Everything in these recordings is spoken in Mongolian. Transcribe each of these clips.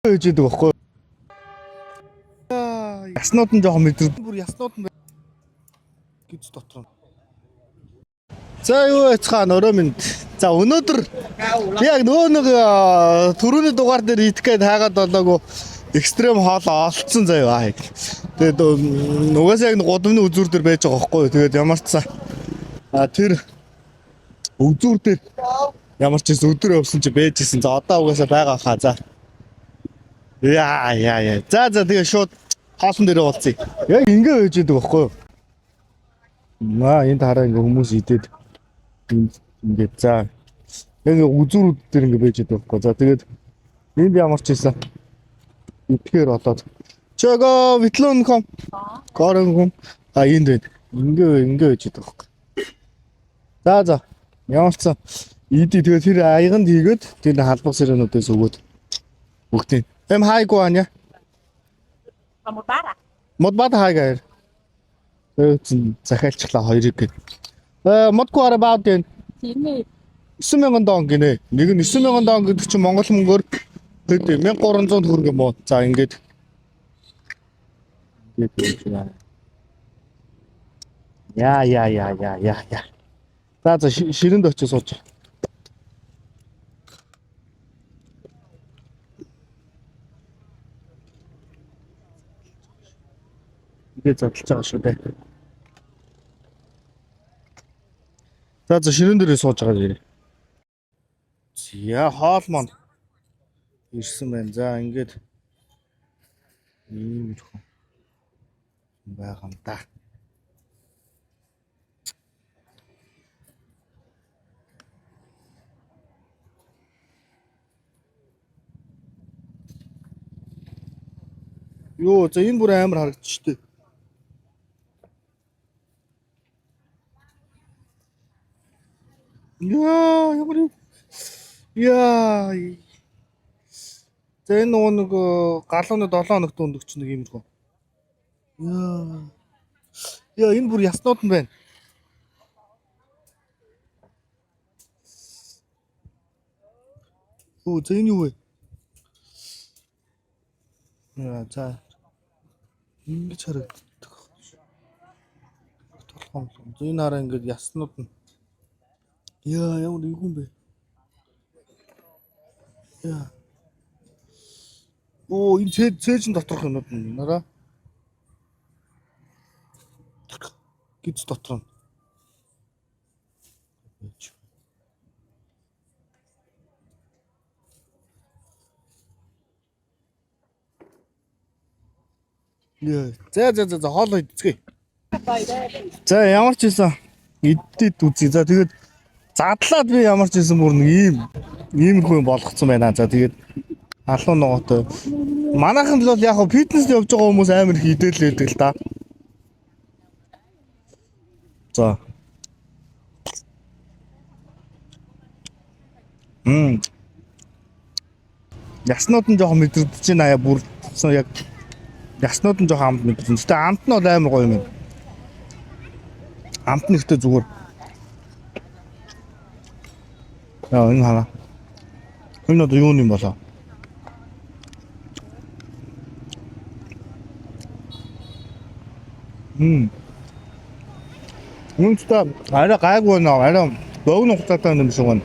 Ээж идэг байхгүй. Яснууд нь жоохон мэдрэг. Бүр яснууд нь гэж дотор. За юу яцхан өрөө минь. За өнөөдөр яг нөгөө нэг түрүүний дугаар дээр идэх гээд хайгаад болоогүй экстрем хоолоо олцсон заяа. Тэгээд угаасаа яг гудамны үзүүр дээр байж байгаа байхгүй. Тэгээд ямар ч цаа тэр үзүүр дээр ямар ч өдөр явсан чи бэжсэн. За одоо угаасаа байгаа хаа. За. Яа. За тэгээ шууд хаалт дээр уулзъя. Яг ингэ байж идэг байхгүй юу? Энд хараа ингээ хүмүүс идээд ингээд за яг үзүүрүүд дээр ингээ байж идэг байхгүй. За тэгээд энд ямар ч ийсэн итгэхээр болоод чого витлонком корнгом энд ингээ байж идэг байхгүй. За ямар ч иди тэгээд тэр аяганд хийгээд тэр халбаг сэрэнүүдээс өгөөд бүгдийн em hai cô anh nhé. Còn một bát à? Một bát hai cái. захиалчлаа хоёрыг гээд. Мод куара bao tiền? 9.000. 9,000 дон гинэ. Нэг нь 9,000 дон гэдэг чинь монгол мөнгөөр тэгээд 1300 төгрөг юм уу? За ингээд. Яа. За ширэнд очиж сууж. Ингээд задлж байгаа шүү дээ. За ширэн дээрээ сууж байгаа нэрээ. Зя хоол маань ирсэн байна. За ингээд ийм хүн байгаа юм да. Йоо, за энэ бүр амар харагдчих дээ. Ямар юм. За энэ нэг галууны 7 хоногт өндөгч нэг юм уу. Энэ бүр яснууд нь байна. За энэ юу вэ? За ингэж харагддаг. Толгоом. Энэ хараа ингэж яснууд нь. Ямар нэг юм бэ? Энэ цээжин доторх юмуд нь нараа. Гиз дотор нь. За хоолоо идцгээе. За ямар ч байсан идээд үзье. За тэгээд задлаад би ямар ч байсан бүр нэг ийм хүн болгоцсон байна. За тэгээд алуу ногоотой. Манайхан л бол яг фитнест явж байгаа хүмүүс амар их идэл байдаг л да. За. Яснууд нь жоохон мэдрэгдэж байна. Бүр яг яснууд нь жоохон амт мэдрэгдэн. Гэтэ амт нь бол амар гоё юм. Амт нь ихтэй зүгээр. Энэ хараа. Энэ одоо юу юм болоо? Үнэндээ арай гайгүй нөө арай богино хугацаатай юм шиг байна.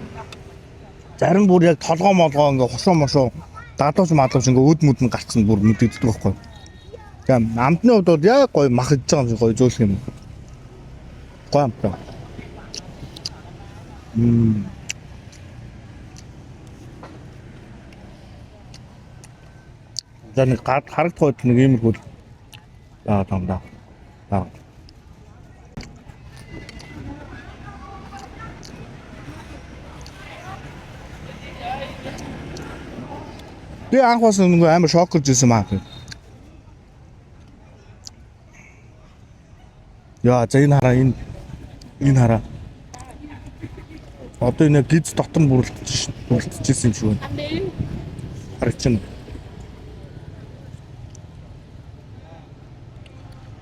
Зарим бүр яг толгоо молгоо ингээ хошоо мошоо дадууч мадлууч ингээ өд мөд нь гарцсан бүр мэдэгддэг байхгүй. Тэгээ амтны хувьд бол яг гоё мах идж байгаа юм шиг гоё зөөлөх юм. Гоё амт. За нэг харагдах нэг юм хөл. Тамда. Би анхаас нэг амар шок гэж ирсэн маа. За энэ хараа. Одоо энэ гиз дотор нь бүрэлдэжсэн юм шиг байна. Харагчна.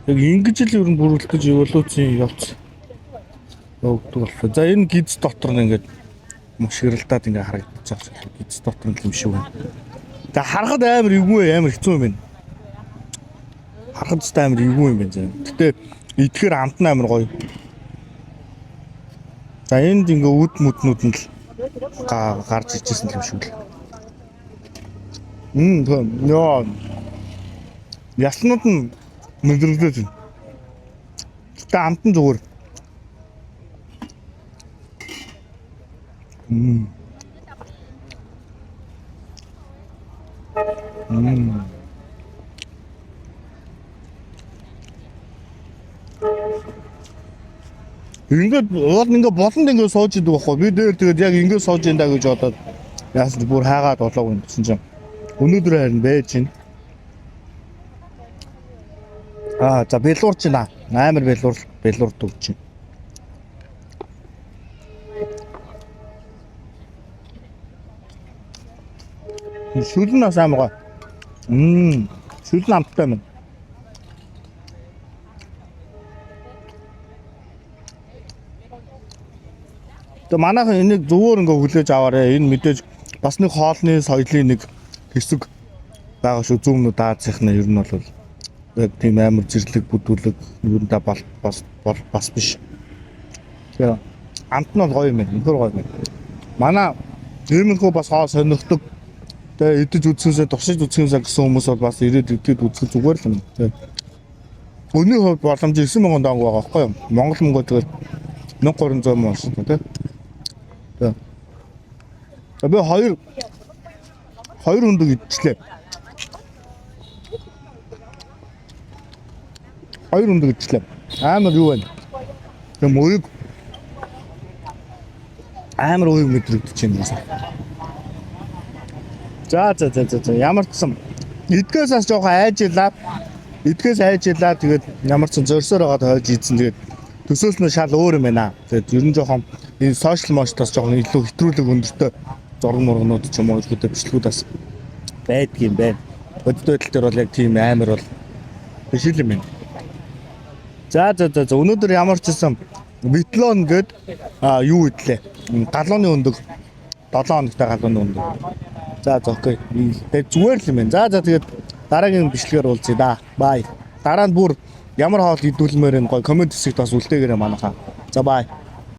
Яг ингэж л ер нь бүрэлдэж эволюцийн явц өгдөг боллоо. За энэ гиз дотор нь ингээд мушгиралдаад ингээ харагдаж байгаа. Гиз дотор нь юм шиг байна. За харахад амар эвгүй амар хэцүү юм байна. Харахад ч амар эвгүй юм байна. Гэтэ идэхээр амт нь амар гоё. За энд ингээ үд мүднүүд нь л гарч ичсэн юм шиг л. Яа. Яснууд нь мэдрэгдэж байна. Гэтэ амт нь зүгээр. Ингээд болонд ингээд сууж идэг байхгүй. Би дээр тэгээд яг ингээд сууж энэ гэж бодоод яасан бүр хайгаад болоог юм гэсэн чинь өнөөдөр харин байж байна. За бэлуурч байна. Амар бэлуурт өгч байна. Шүл нь бас амар гоё. Шүл нь амттай юм. Тэгээ манайхан энийг зөвөр ингээ хүлээж аваарэ. Энэ мэдээж бас нэг хоолны соёлын нэг хэсэг байгаа шүү. Зүүмнүүд Азийнхна ер нь бол яг тийм амар зэрлэг бүдүүлэг юундаа бас биш. Тэгээ амт нь бол гоё юм байна. Үнэхээр гоё юм. Манай иймэрхүү бас хоол сонирхдаг. Тэгээ идэж үзсэнсээ туршиж үзсэнсээ гэсэн хүмүүс бол бас ирээд идэхэд үзэх зүгээр л юм. Тэгээ өнөө хувьд боломж 9,000 донг байгаа байхгүй юу? Монгол мөнгөөр тэгэл 1300 мөн шүү дээ. Би хоёр өндөг идчихлээ. Хоёр өндөг идчихлээ. Амар юу байна? Тэм уйг амар уйг мэдрэгдэж байна. За ямар ч юм эдгээс бас жоохон айжилаа. Тэгээд ямар ч зөрсөөр байгаад хойж ийдсэн. Тэгээд төсөөлснөө шал өөр юм байна. Тэгээд ер нь жоохон энэ сошиал моштоос жоохон илүү хэтрүүлэг өндөртэй зураг мургнууд ч юм уу илүүтэй бичлэгүүд бас байдгийм байна. Бодит байдал дээр бол яг тийм амар бол биш юм байна. За өнөөдөр ямар ч юм битлон гээд юу идлээ. Галууны өндөг 7 хоногтой галууны өндөг. За окей. Тэгээд зүгээр л юм байна. За тэгээд дараагийн бичлэгээр уулзъя да. Бай. Дараа нь бүр ямар хоол идүүлмээр энэ гоё комент хэсэгт бас үлдээгээрэй манайхаа. За бай.